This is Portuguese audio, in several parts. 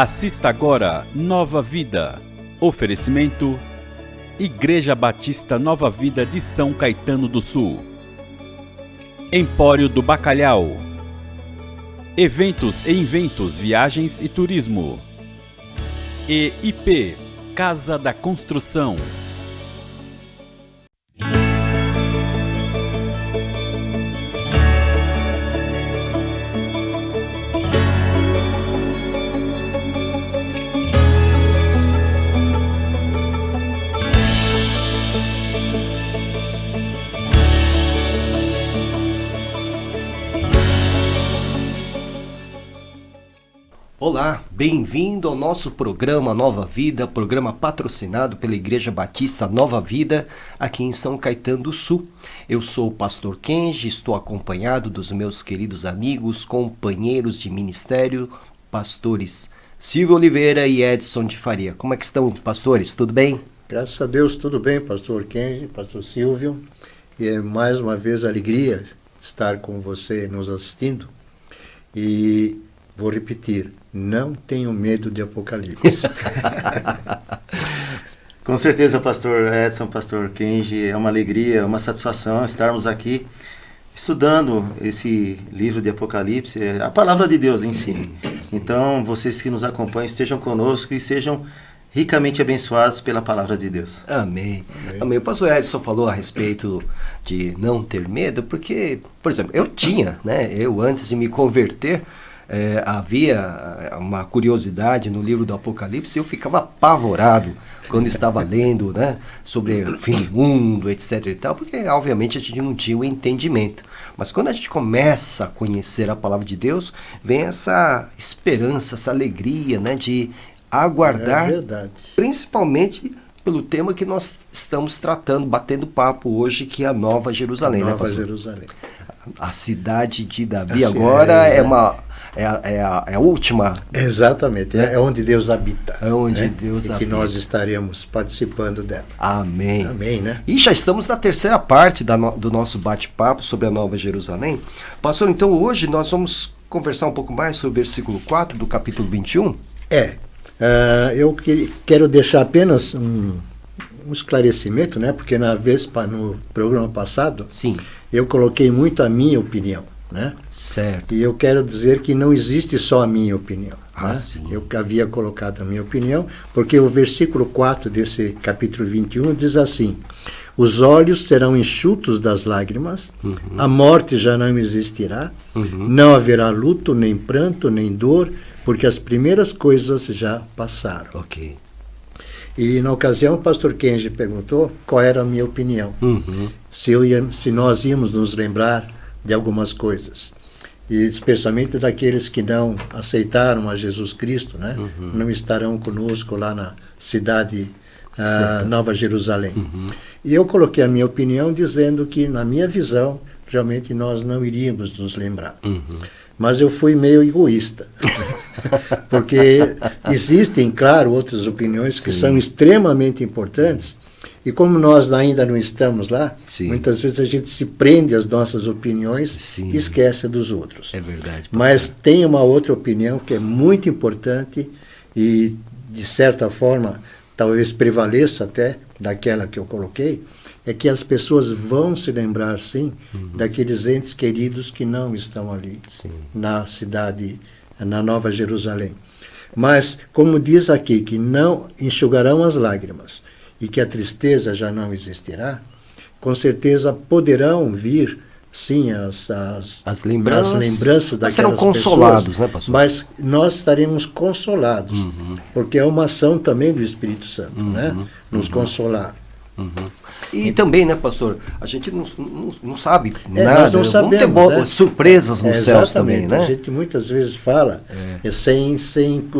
Assista agora Nova Vida. Oferecimento: Igreja Batista Nova Vida de São Caetano do Sul. Empório do Bacalhau. Eventos e Inventos, Viagens e Turismo. E IP, Casa da Construção. Olá, bem-vindo ao nosso programa Nova Vida, programa patrocinado pela Igreja Batista Nova Vida, aqui em São Caetano do Sul. Eu sou o pastor Kenji, estou acompanhado dos meus queridos amigos, companheiros de ministério, pastores Silvio Oliveira e Edson de Faria. Como é que estão, pastores? Tudo bem? Graças a Deus, tudo bem, pastor Kenji, pastor Silvio. E é mais uma vez alegria estar com você nos assistindo. E vou repetir, não tenho medo de Apocalipse. Com certeza, pastor Edson, pastor Kenji, é uma alegria, uma satisfação estarmos aqui estudando esse livro de Apocalipse, a palavra de Deus em si. Então, vocês que nos acompanham, estejam conosco e sejam ricamente abençoados pela palavra de Deus. Amém. Amém. O pastor Edson falou a respeito de não ter medo, porque, por exemplo, eu tinha, né? Eu antes de me converter, havia uma curiosidade no livro do Apocalipse, eu ficava apavorado quando estava lendo, né, sobre o fim do mundo, etc e tal, porque obviamente a gente não tinha o entendimento. Mas quando a gente começa a conhecer a palavra de Deus, vem essa esperança, essa alegria, né, de aguardar, principalmente pelo tema que nós estamos tratando, batendo papo hoje, que é a Nova Jerusalém. Nova, né, Jerusalém. A cidade de Davi agora é a última. Exatamente, é onde Deus habita. É onde Deus habita. E que nós estaremos participando dela. Amém. Amém, né? E já estamos na terceira parte do nosso bate-papo sobre a Nova Jerusalém. Pastor, então hoje nós vamos conversar um pouco mais sobre o versículo 4 do capítulo 21. Eu quero deixar apenas um esclarecimento, né? Porque no programa passado, sim, eu coloquei muito a minha opinião, né? Certo. E eu quero dizer que não existe só a minha opinião. Ah, né? sim. Eu havia colocado a minha opinião, porque o versículo 4 desse capítulo 21 diz assim: os olhos serão enxutos das lágrimas, a morte já não existirá, não haverá luto, nem pranto, nem dor, porque as primeiras coisas já passaram. Ok. E na ocasião o pastor Kenji perguntou qual era a minha opinião. Se nós íamos nos lembrar de algumas coisas. E especialmente daqueles que não aceitaram a Jesus Cristo, né? Não estarão conosco lá na cidade Nova Jerusalém. E eu coloquei a minha opinião dizendo que, na minha visão, realmente nós não iríamos nos lembrar. Mas eu fui meio egoísta. Porque existem, claro, outras opiniões que são extremamente importantes. E como nós ainda não estamos lá, muitas vezes a gente se prende às nossas opiniões e esquece dos outros. É verdade. Mas tem uma outra opinião que é muito importante e, de certa forma, talvez prevaleça até daquela que eu coloquei, é que as pessoas vão se lembrar, sim, daqueles entes queridos que não estão ali, na cidade, na Nova Jerusalém. Mas, como diz aqui, que não enxugarão as lágrimas e que a tristeza já não existirá, com certeza poderão vir, sim, as lembranças daquelas serão consolados, pessoas, né, pastor? mas nós estaremos consolados, porque é uma ação também do Espírito Santo, né? Nos consolar. E também, né, pastor, a gente não sabe nada, nós não sabemos, vamos ter surpresas nos céus também, né? A gente muitas vezes fala sem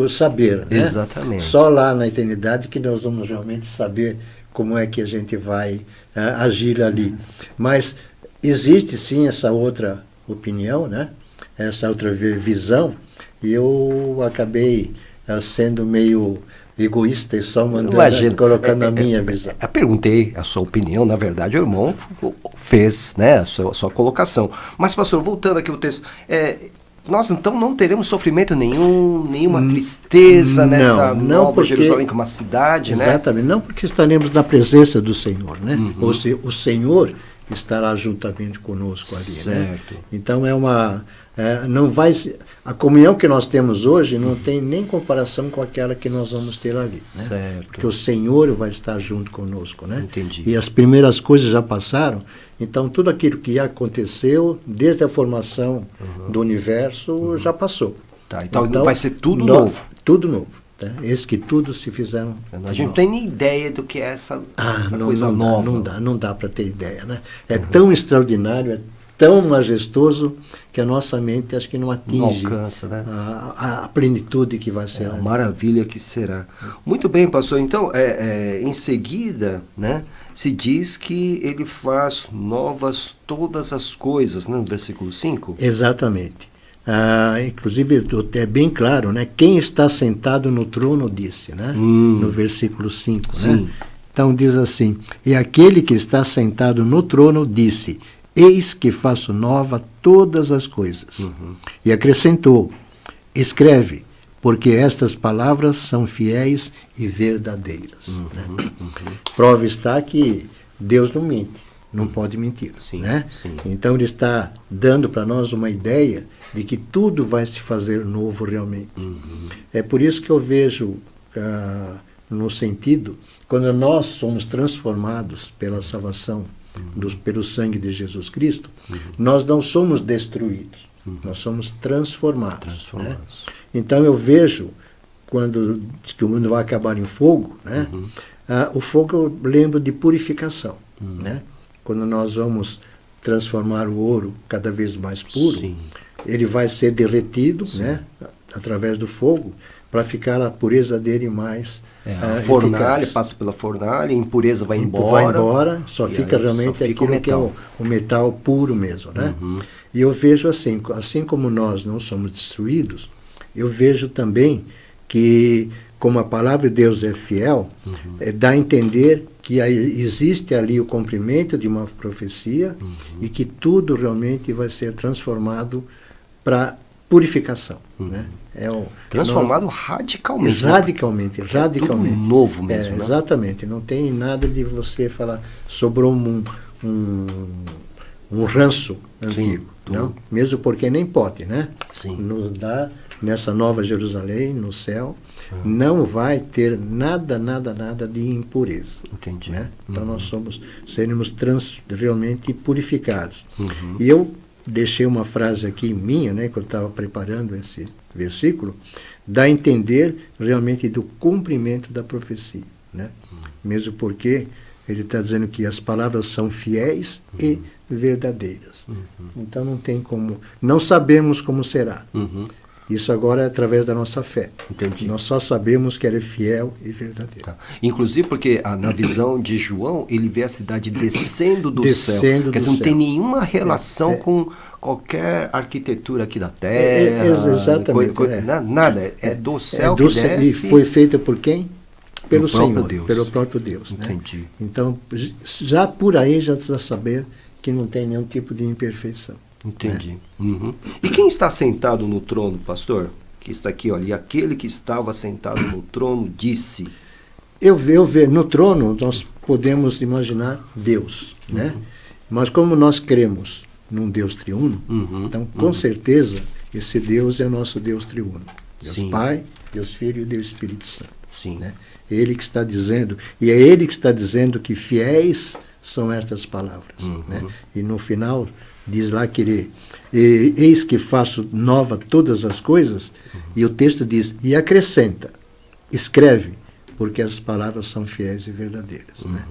saber, né? Exatamente. Só lá na eternidade que nós vamos realmente saber como é que a gente vai agir ali. Mas existe sim essa outra opinião, né? Essa outra visão, e eu acabei sendo meio egoísta e só mandando, colocando a minha visão. Eu perguntei a sua opinião, na verdade o irmão fez, né, a sua colocação. Mas, pastor, voltando aqui ao texto, nós então não teremos sofrimento nenhum, nenhuma tristeza nessa Nova Jerusalém, que é uma cidade, né? Exatamente, não porque estaremos na presença do Senhor, né? Ou seja, o Senhor estará juntamente conosco ali, certo. Né? Então não vai a comunhão que nós temos hoje não tem nem comparação com aquela que nós vamos ter ali, né? Certo. Porque o Senhor vai estar junto conosco, né? Entendi. E as primeiras coisas já passaram, então tudo aquilo que aconteceu desde a formação do universo já passou. Tá, então vai ser tudo novo. Tudo novo. Tá? Eis que tudo se fizeram. A gente não tem nem ideia do que é essa coisa nova. Não dá para ter ideia, né? É tão extraordinário, é tão majestoso que a nossa mente acho que não atinge, não alcança, né? a plenitude que vai ser. A maravilha que será. Muito bem, pastor. Então, em seguida, né, se diz que ele faz novas todas as coisas, né, no versículo 5? Exatamente. Inclusive, é bem claro, né? Quem está sentado no trono disse, né? No versículo 5. Né? Então diz assim: e aquele que está sentado no trono disse: eis que faço nova todas as coisas. E acrescentou: escreve, porque estas palavras são fiéis e verdadeiras. Né? Prova está que Deus não mente, não pode mentir. Né? Então ele está dando para nós uma ideia de que tudo vai se fazer novo realmente. É por isso que eu vejo, no sentido, quando nós somos transformados pela salvação, pelo sangue de Jesus Cristo, nós não somos destruídos, nós somos transformados. Né? Então eu vejo, quando que o mundo vai acabar em fogo, né? O fogo eu lembro de purificação. Né? Quando nós vamos transformar o ouro cada vez mais puro, ele vai ser derretido, né, através do fogo, para ficar a pureza dele mais a fornalha, passa pela fornalha, a impureza vai embora. Só fica realmente aquilo que é o metal puro mesmo. Né? E eu vejo assim como nós não somos destruídos, eu vejo também que, como a palavra de Deus é fiel, dá a entender que existe ali o cumprimento de uma profecia e que tudo realmente vai ser transformado para purificação. Né? Transformado radicalmente. Radicalmente. Tudo novo mesmo. Né? Exatamente. Não tem nada de você falar, sobrou um ranço antigo. Não? Mesmo porque nem pode, né? Nos dá, nessa Nova Jerusalém, no céu, não vai ter nada de impureza. Entendi. Né? Então nós seremos realmente purificados. E eu deixei uma frase aqui minha, né, que eu estava preparando esse versículo, dá a entender realmente do cumprimento da profecia. Né? Mesmo porque ele está dizendo que as palavras são fiéis e verdadeiras. Então não tem como, não sabemos como será. Isso agora é através da nossa fé. Entendi. Nós só sabemos que ela é fiel e verdadeira. Tá. Inclusive porque na visão de João, ele vê a cidade descendo do céu. Quer dizer, não tem nenhuma relação com qualquer arquitetura aqui da Terra. Exatamente. Nada. É do céu que desce. E foi feita por quem? Pelo Senhor. Deus. Pelo próprio Deus. Entendi. Né? Então, já por aí já precisa saber que não tem nenhum tipo de imperfeição. Entendi. E quem está sentado no trono, pastor? Que está aqui, olha, e aquele que estava sentado no trono disse... Eu vejo, no trono nós podemos imaginar Deus, né? Mas como nós cremos num Deus triuno, então com certeza esse Deus é o nosso Deus triuno. Deus Pai, Deus Filho e Deus Espírito Santo. Né? Ele que está dizendo, e é Ele que está dizendo que fiéis são estas palavras. Né? E no final... diz lá que eis que faço nova todas as coisas, e o texto diz, e acrescenta, escreve, porque as palavras são fiéis e verdadeiras. Né?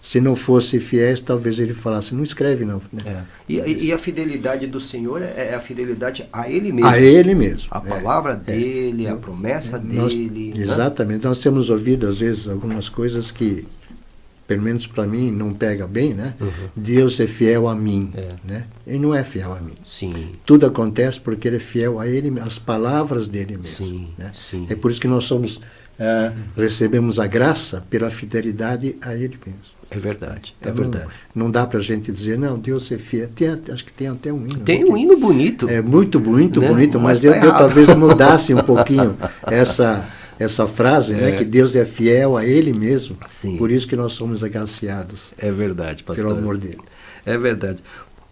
Se não fosse fiéis, talvez ele falasse, não escreve não. Né? E a fidelidade do Senhor é a fidelidade a Ele mesmo. A Ele mesmo. A palavra dEle, a promessa dEle. Exatamente. Né? Nós temos ouvido, às vezes, algumas coisas que, pelo menos para mim, não pega bem, né? Deus é fiel a mim. Né? Ele não é fiel a mim. Tudo acontece porque ele é fiel a Ele, às palavras dele mesmo. Né? É por isso que nós somos, recebemos a graça pela fidelidade a Ele mesmo. É verdade, é verdade. Não dá para a gente dizer, não, Deus é fiel. Acho que tem até um hino. Tem um hino bonito. É muito né? bonito, mas tá eu talvez mudasse um pouquinho essa frase, né? Que Deus é fiel a Ele mesmo. Sim. Por isso que nós somos agraciados. É verdade, pastor. Pelo amor dele. É verdade.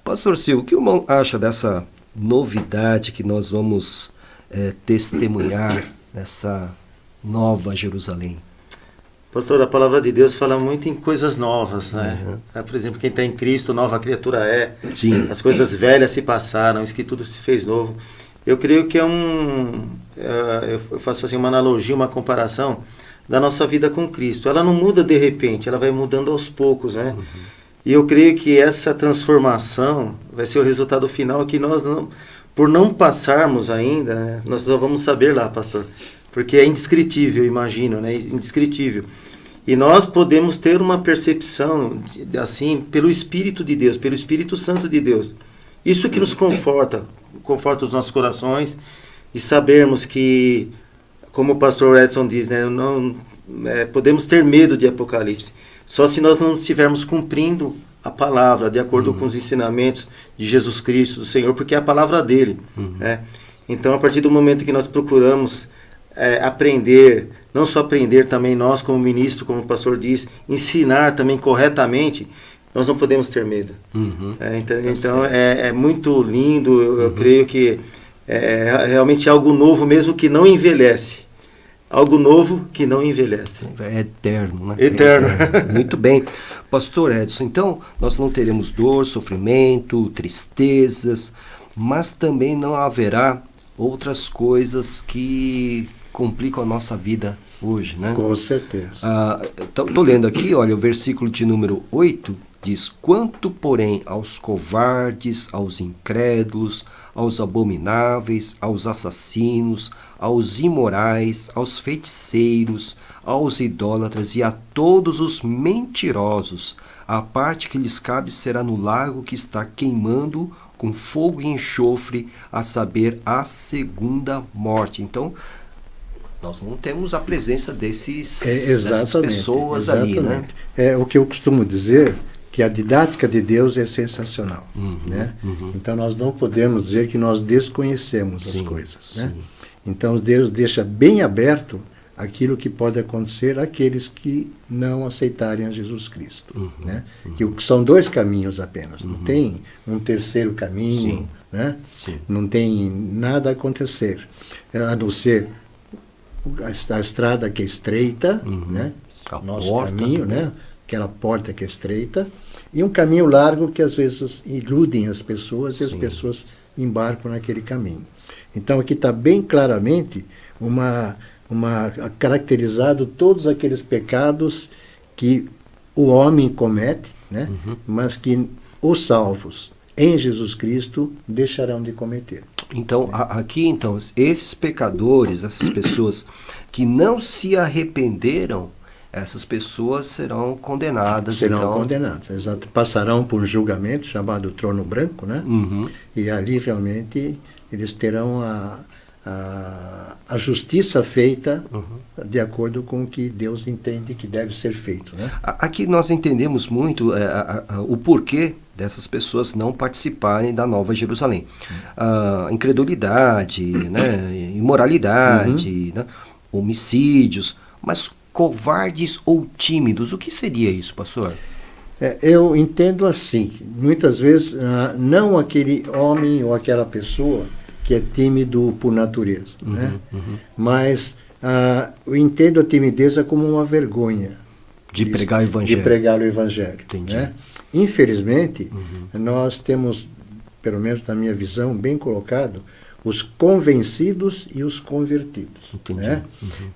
Pastor Silvio, o que o irmão acha dessa novidade que nós vamos testemunhar nessa nova Jerusalém? Pastor, a palavra de Deus fala muito em coisas novas, né? Por exemplo, quem está em Cristo, nova criatura é. Sim. As coisas velhas se passaram, isso que tudo se fez novo. Eu creio que eu faço assim uma analogia, uma comparação da nossa vida com Cristo. Ela não muda de repente, ela vai mudando aos poucos, né? E eu creio que essa transformação vai ser o resultado final que nós por não passarmos ainda, né? Nós só vamos saber lá, pastor. Porque é indescritível, imagino, né? Indescritível. E nós podemos ter uma percepção, assim, pelo Espírito de Deus, pelo Espírito Santo de Deus. Isso que nos conforta os nossos corações, e sabermos que, como o pastor Edson diz, né? Podemos ter medo de Apocalipse, só se nós não estivermos cumprindo a palavra, de acordo com os ensinamentos de Jesus Cristo, do Senhor, porque é a palavra dele. Né? Então, a partir do momento que nós procuramos aprender, não só aprender também nós como ministro, como o pastor diz, ensinar também corretamente, nós não podemos ter medo. Então é muito lindo, eu creio que é realmente algo novo mesmo que não envelhece. Algo novo que não envelhece. É eterno, né? Eterno. Muito bem. Pastor Edson, então nós não teremos dor, sofrimento, tristezas, mas também não haverá outras coisas que complicam a nossa vida hoje, né? Com certeza. Estou lendo aqui, olha, o versículo de número 8 diz: quanto, porém, aos covardes, aos incrédulos, aos abomináveis, aos assassinos, aos imorais, aos feiticeiros, aos idólatras e a todos os mentirosos, a parte que lhes cabe será no lago que está queimando com fogo e enxofre, a saber, a segunda morte. Então, nós não temos a presença dessas pessoas ali, né? É o que eu costumo dizer, que a didática de Deus é sensacional, né? Então nós não podemos dizer que nós desconhecemos as coisas, né? Então Deus deixa bem aberto aquilo que pode acontecer àqueles que não aceitarem a Jesus Cristo, né? Que são dois caminhos apenas, não tem um terceiro caminho, né? Não tem nada a acontecer, a não ser a estrada que é estreita, né? Nosso caminho, né? Aquela porta que é estreita, e um caminho largo que às vezes iludem as pessoas e as pessoas embarcam naquele caminho. Então aqui está bem claramente caracterizado todos aqueles pecados que o homem comete, né? Mas que os salvos em Jesus Cristo deixarão de cometer. Então, aqui, esses pecadores, essas pessoas que não se arrependeram, essas pessoas serão condenadas. Serão condenadas, exato. Passarão por um julgamento chamado trono branco, né? E ali realmente eles terão a justiça feita de acordo com o que Deus entende que deve ser feito, né? Aqui nós entendemos muito o porquê dessas pessoas não participarem da Nova Jerusalém. Incredulidade, né? Imoralidade, né? Homicídios, mas covardes ou tímidos, o que seria isso, pastor? Eu entendo assim, muitas vezes não aquele homem ou aquela pessoa que é tímido por natureza, né? Mas eu entendo a timidez como uma vergonha de pregar o evangelho. De pregar o evangelho. Entendi. Né? Infelizmente, nós temos, pelo menos na minha visão, bem colocado, os convencidos e os convertidos. Né?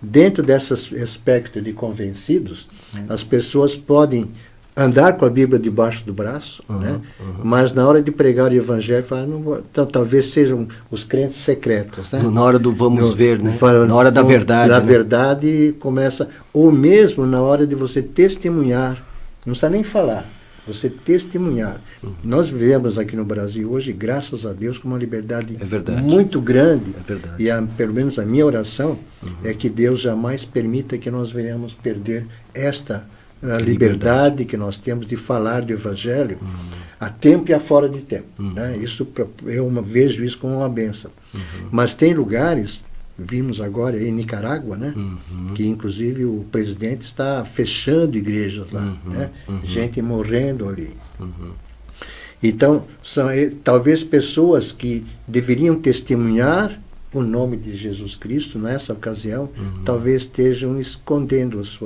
Dentro desse aspecto de convencidos, as pessoas podem andar com a Bíblia debaixo do braço, né? Mas na hora de pregar o evangelho, talvez sejam os crentes secretos. Né? Na hora do ver, né? Na hora da verdade. Na verdade começa, ou mesmo na hora de você testemunhar, não precisa nem falar, você testemunhar. Nós vivemos aqui no Brasil hoje, graças a Deus, com uma liberdade muito grande. E pelo menos a minha oração é que Deus jamais permita que nós venhamos perder esta a liberdade que nós temos de falar do Evangelho a tempo e a fora de tempo. Né? Isso, eu vejo isso como uma bênção. Mas tem lugares, vimos agora em Nicarágua, né? Que inclusive o presidente está fechando igrejas lá, né? Gente morrendo ali. Então, são talvez pessoas que deveriam testemunhar o nome de Jesus Cristo nessa ocasião, talvez estejam escondendo as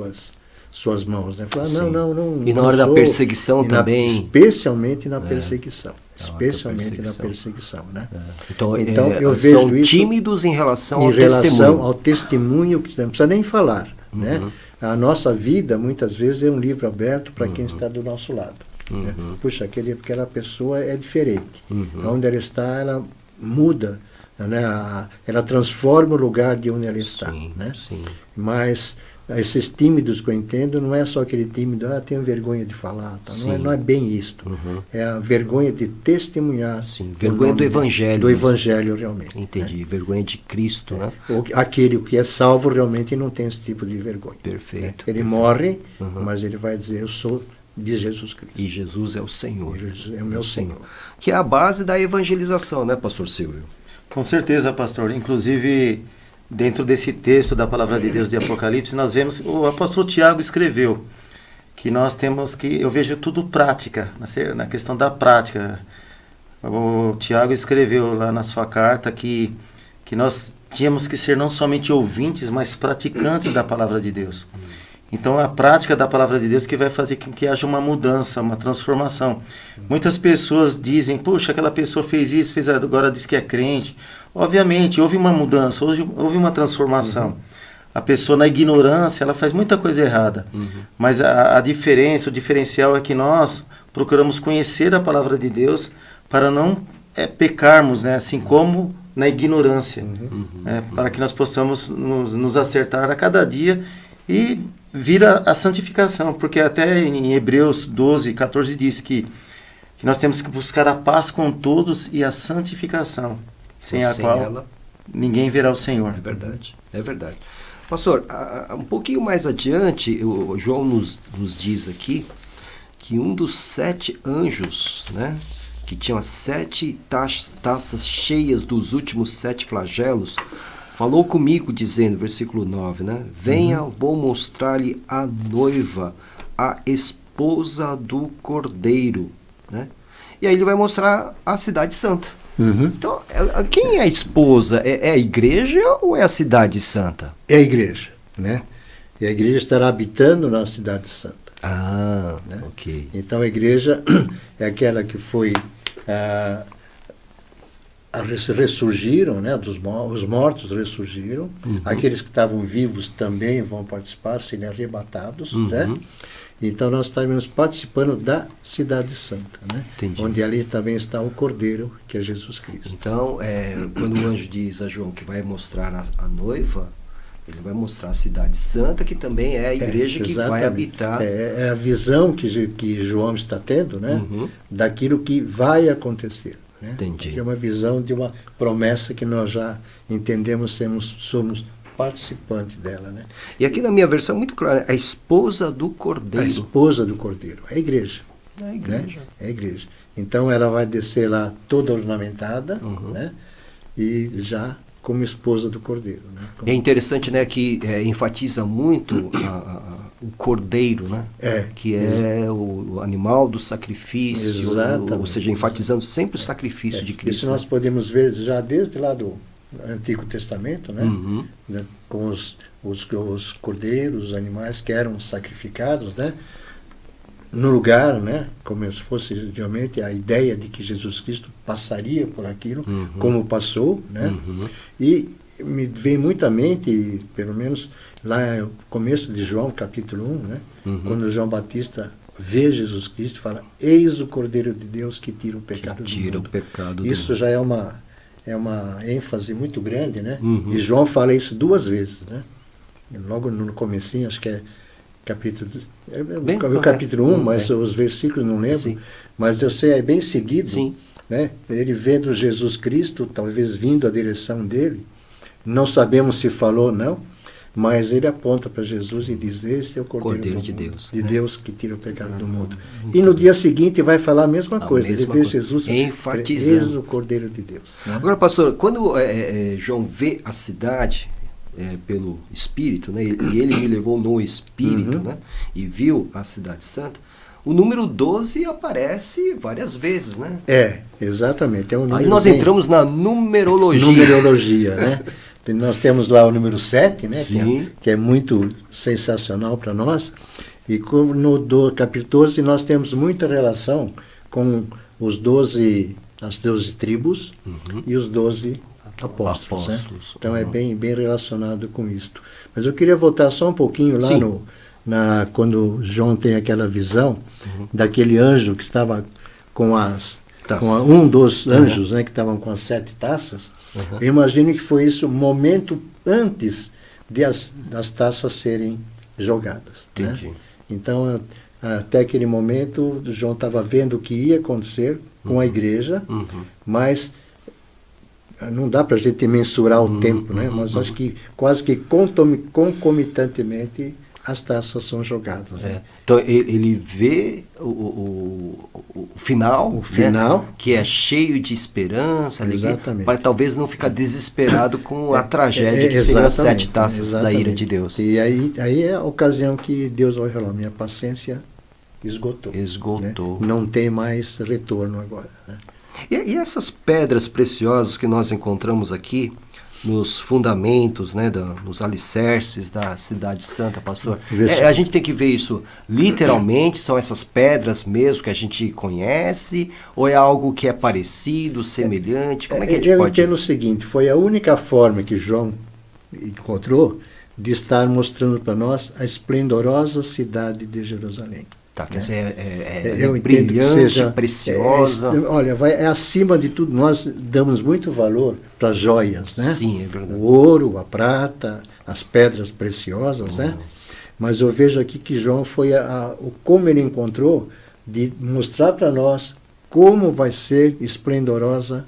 suas mãos, né? Falar, não. E na hora da perseguição também. Especialmente na perseguição. Especialmente na perseguição, né? Então eu vejo são isso tímidos em relação ao relação testemunho. ao testemunho que não precisa nem falar, né? A nossa vida muitas vezes é um livro aberto para quem está do nosso lado. Né? Puxa, aquela pessoa é diferente. Onde ela está, ela muda, né? Ela transforma o lugar de onde ela está, né? Mas esses tímidos que eu entendo, não é só aquele tímido, tenho vergonha de falar, tá? Não é bem isto. É a vergonha de testemunhar. Vergonha do Evangelho. Do Evangelho, realmente. Entendi, né? Vergonha de Cristo, né? Aquele que é salvo realmente não tem esse tipo de vergonha. Perfeito. Ele morre, mas ele vai dizer, eu sou de Jesus Cristo. E Jesus é o Senhor. É o meu Senhor. Que é a base da evangelização, né, pastor Silvio? Com certeza, pastor. Inclusive, dentro desse texto da Palavra de Deus de Apocalipse, nós vemos, o apóstolo Tiago escreveu, que nós temos que, eu vejo tudo prática, na questão da prática. O Tiago escreveu lá na sua carta que nós tínhamos que ser não somente ouvintes, mas praticantes da Palavra de Deus. Então, a prática da Palavra de Deus que vai fazer com que haja uma mudança, uma transformação. Muitas pessoas dizem, puxa, aquela pessoa fez isso, agora diz que é crente. Obviamente, houve uma mudança, houve uma transformação. A pessoa, na ignorância, ela faz muita coisa errada. Mas a diferença, o diferencial é que nós procuramos conhecer a Palavra de Deus para não pecarmos, né? Assim como na ignorância. Para que nós possamos nos acertar a cada dia e vir a santificação, porque até em Hebreus 12, 14 diz que nós temos que buscar a paz com todos e a santificação, sem a qual ninguém verá o Senhor. É verdade. Pastor, um pouquinho mais adiante, o João nos diz aqui que um dos 7 anjos, né, que tinham as 7 taças cheias dos últimos 7 flagelos, falou comigo dizendo, versículo 9, né? Venha, vou mostrar-lhe a noiva, a esposa do Cordeiro, né? E aí ele vai mostrar a cidade santa. Então, quem é a esposa? É a igreja ou é a cidade santa? É a igreja, né? E a igreja estará habitando na cidade santa. Né? Ok. Então a igreja é aquela que foi... ressurgiram, né? Os mortos ressurgiram, aqueles que estavam vivos também vão participar, serem arrebatados, né? Então nós estamos participando da cidade santa, né? Entendi. Onde ali também está o Cordeiro, que é Jesus Cristo. Então, quando o anjo diz a João que vai mostrar a noiva, ele vai mostrar a cidade santa, que também é a igreja que vai habitar. É a visão que João está tendo, né? Daquilo que vai acontecer. Né? Entendi. Que é uma visão de uma promessa que nós já entendemos, somos participantes dela. Né? E aqui na minha versão é muito claro, a esposa do Cordeiro. A esposa do Cordeiro, é a igreja. É a igreja. Né? É a igreja. Então ela vai descer lá toda ornamentada, né? E já como esposa do Cordeiro. Né? É interessante, né, que enfatiza muito o Cordeiro, né? Que é o animal do sacrifício, ou seja, enfatizando sempre o sacrifício de Cristo. Isso nós podemos ver já desde lá do Antigo Testamento, né? Com os cordeiros, os animais que eram sacrificados, né? No lugar, né? Como se fosse realmente a ideia de que Jesus Cristo passaria por aquilo, como passou, né? E me vem muito à mente, pelo menos lá no começo de João, capítulo 1, né? Quando João Batista vê Jesus Cristo e fala, eis o Cordeiro de Deus que tira o pecado do mundo. Isso já é uma ênfase muito grande, né? E João fala isso 2 vezes, né? Logo no comecinho, acho que é capítulo 1, mas os versículos não lembro. Sim. Mas eu sei, é bem seguido, né? Ele vendo Jesus Cristo, talvez vindo a direção dele, não sabemos se falou ou não, mas ele aponta para Jesus e diz: esse é o Cordeiro de do mundo, Deus, de né? Deus que tira o pecado do mundo. E no dia seguinte vai falar a mesma coisa. Ele vê coisa. Jesus Enfatizando. eis o Cordeiro de Deus. Né? Agora, pastor, quando João vê a cidade pelo Espírito, né, e ele me levou no Espírito, né, e viu a cidade santa, o número 12 aparece várias vezes, né? Exatamente. É um número Aí nós entramos na numerologia. Numerologia, né? Nós temos lá o número 7, né? Sim. Que é muito sensacional para nós. E no capítulo 12 nós temos muita relação com as 12 tribos e os 12 apóstolos. Né? Então é bem relacionado com isto. Mas eu queria voltar só um pouquinho lá quando João tem aquela visão daquele anjo que estava com um dos anjos, né, que estavam com as 7 taças. Eu imagino que foi isso momento antes das taças serem jogadas. Entendi. Né? Então, até aquele momento, João estava vendo o que ia acontecer com a igreja, mas não dá para a gente mensurar o tempo, né? Mas acho que quase que concomitantemente as taças são jogadas. Né? Então ele vê o final, o final, né? Que é cheio de esperança, alegria, exatamente, para talvez não ficar desesperado com a tragédia que seriam as 7 taças da ira de Deus. E aí é a ocasião que Deus vai falar: minha paciência esgotou. Né? Não tem mais retorno agora. Né? E essas pedras preciosas que nós encontramos aqui, nos fundamentos, né, nos alicerces da cidade santa, pastor, a gente tem que ver isso literalmente, são essas pedras mesmo que a gente conhece, ou é algo que é parecido, semelhante? Como é que a gente pode... Eu entendo o seguinte: foi a única forma que João encontrou de estar mostrando para nós a esplendorosa cidade de Jerusalém. Tá, quer dizer, eu brilhante, preciosa. Olha, é acima de tudo. Nós damos muito valor para as joias, né? Sim, é verdade. O ouro, a prata, as pedras preciosas, né? Mas eu vejo aqui que João foi como ele encontrou de mostrar para nós como vai ser esplendorosa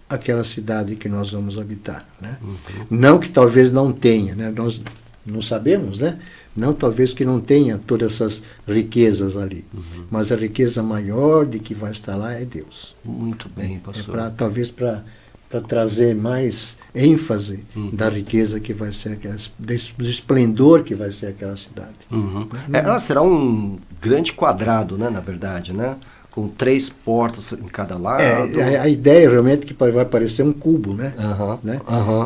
aquela cidade que nós vamos habitar, né? Não que talvez não tenha, né? Nós não sabemos, né? Não, talvez que não tenha todas essas riquezas ali. Mas a riqueza maior de que vai estar lá é Deus. Muito bem, pastor. Talvez para trazer mais ênfase da riqueza que vai ser, do esplendor que vai ser aquela cidade. Ela será um grande quadrado, né, na verdade, né? Com 3 portas em cada lado. A ideia realmente é que vai parecer um cubo, né? Né?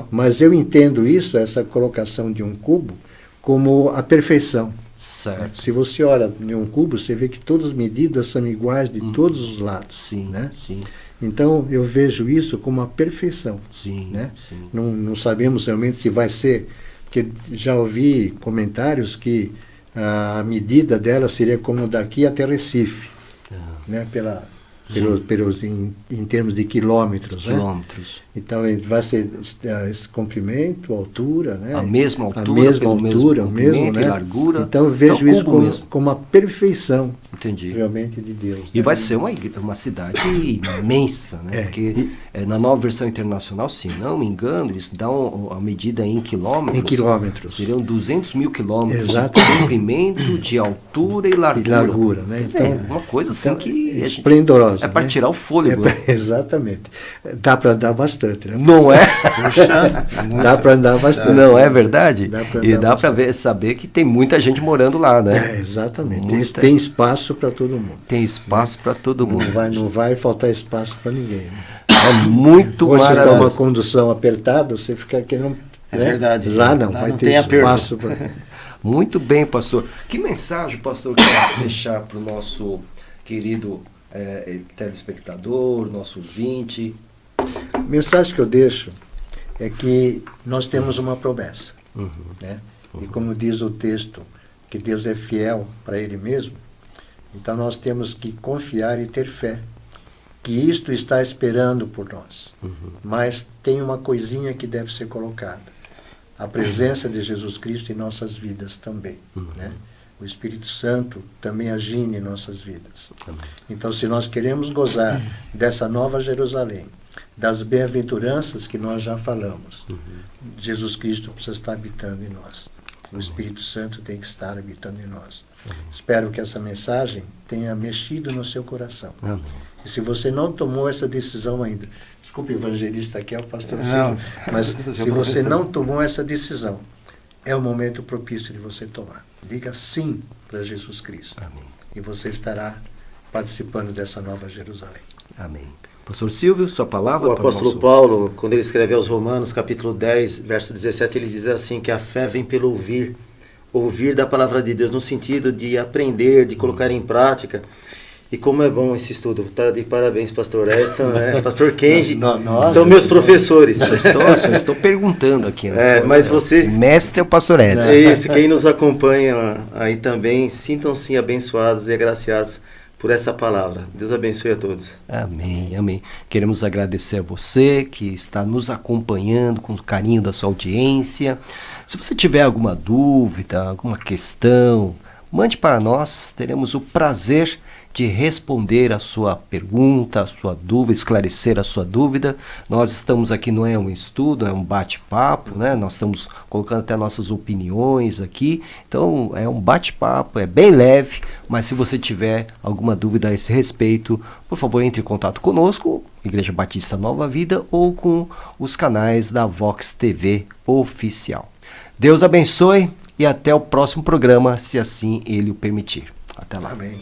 Mas eu entendo isso, essa colocação de um cubo, como a perfeição. Certo. Se você olha em um cubo, você vê que todas as medidas são iguais de todos os lados. Sim, né? Sim. Então, eu vejo isso como a perfeição. Sim, né? Sim. Não sabemos realmente se vai ser, porque já ouvi comentários que a medida dela seria como daqui até Recife, né? Em termos de quilômetros. Quilômetros. Né? Então, vai ser esse comprimento, altura, né? A mesma altura, mesmo, né? E largura. Então, eu vejo isso como a perfeição. Entendi. Realmente de Deus. E vai ser uma cidade imensa, né? Porque na nova versão internacional, se não me engano, eles dão a medida em quilômetros. Em quilômetros. Seriam 200 mil quilômetros. Exatamente. De comprimento, de altura e largura. E largura, né? Então, uma coisa assim que... esplendorosa. É para tirar o fôlego. Exatamente. Dá para andar bastante, né? Não é? Dá para andar bastante. Não é verdade? Dá para saber que tem muita gente morando lá, né? Exatamente. Tem espaço para todo mundo. Tem espaço para todo mundo. Não vai faltar espaço para ninguém. Né? É muito maravilhoso. Hoje está uma condução apertada, você fica querendo... É verdade. Lá não, vai ter espaço para... Muito bem, pastor. Que mensagem, pastor, que quer deixar para o nosso querido telespectador, nosso ouvinte? A mensagem que eu deixo é que nós temos uma promessa. Né? E como diz o texto, que Deus é fiel para Ele mesmo, então nós temos que confiar e ter fé, que isto está esperando por nós. Mas tem uma coisinha que deve ser colocada: a presença de Jesus Cristo em nossas vidas também. Né? O Espírito Santo também agindo em nossas vidas. Então, se nós queremos gozar dessa nova Jerusalém, das bem-aventuranças que nós já falamos, Jesus Cristo precisa estar habitando em nós. O Espírito Santo tem que estar habitando em nós. Espero que essa mensagem tenha mexido no seu coração. E se você não tomou essa decisão ainda, desculpe, evangelista aqui é o pastor Silvio, mas se você não tomou essa decisão, é o momento propício de você tomar. Diga sim para Jesus Cristo. Amém. E você estará participando dessa nova Jerusalém. Amém. Pastor Silvio, sua palavra. O apóstolo Paulo, quando ele escreve aos Romanos, capítulo 10, verso 17, ele diz assim, que a fé vem pelo ouvir da palavra de Deus, no sentido de aprender, de colocar em prática. E como é bom esse estudo. Tá de parabéns, pastor Edson, pastor Kenji, são meus professores. Só estou perguntando aqui. Né? Mas vocês... O mestre é o pastor Edson. É isso, quem nos acompanha aí também, sintam-se abençoados e agraciados por essa palavra. Deus abençoe a todos. Amém, amém. Queremos agradecer a você que está nos acompanhando com o carinho da sua audiência. Se você tiver alguma dúvida, alguma questão, mande para nós, teremos o prazer de responder a sua pergunta, a sua dúvida, esclarecer a sua dúvida. Nós estamos aqui, não é um estudo, é um bate-papo, né? Nós estamos colocando até nossas opiniões aqui, então é um bate-papo, é bem leve, mas se você tiver alguma dúvida a esse respeito, por favor, entre em contato conosco, Igreja Batista Nova Vida, ou com os canais da Vox TV Oficial. Deus abençoe e até o próximo programa, se assim Ele o permitir. Até lá. Amém.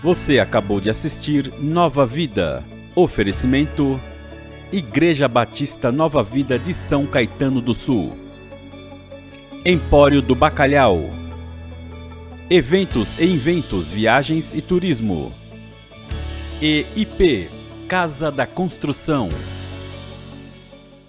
Você acabou de assistir Nova Vida. Oferecimento: Igreja Batista Nova Vida de São Caetano do Sul. Empório do Bacalhau. Eventos e Inventos, Viagens e Turismo. EIP, Casa da Construção.